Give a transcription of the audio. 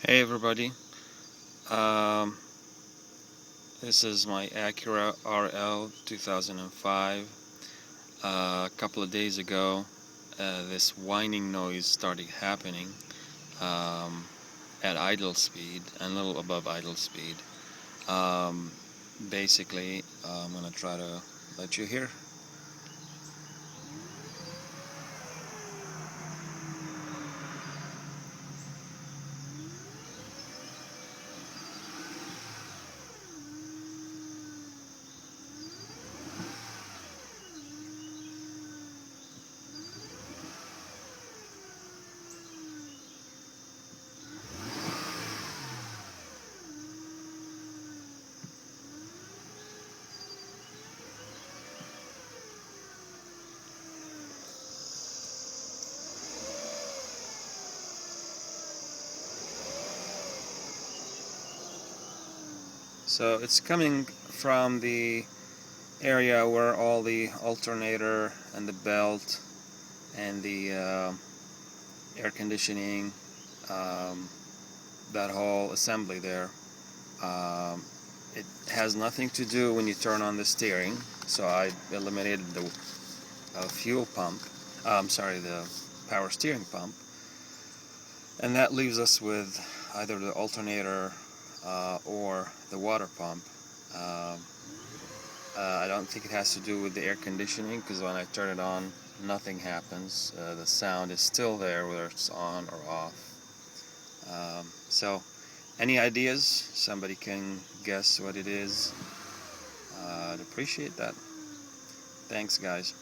Hey everybody, um, this is my Acura RL 2005. A couple of days ago, this whining noise started happening um, at idle speed and a little above idle speed. Um, Basically, I'm going to try to let you hear. So it's coming from the area where all the alternator and the belt and the air conditioning, um, that whole assembly there. It has nothing to do when you turn on the steering, so I eliminated the fuel pump, the power steering pump, and that leaves us with either the alternator or the water pump. Um, I don't think it has to do with the air conditioning, because when I turn it on, nothing happens. The sound is still there whether it's on or off. So any ideas? Somebody can guess what it is. I'd appreciate that. Thanks, guys.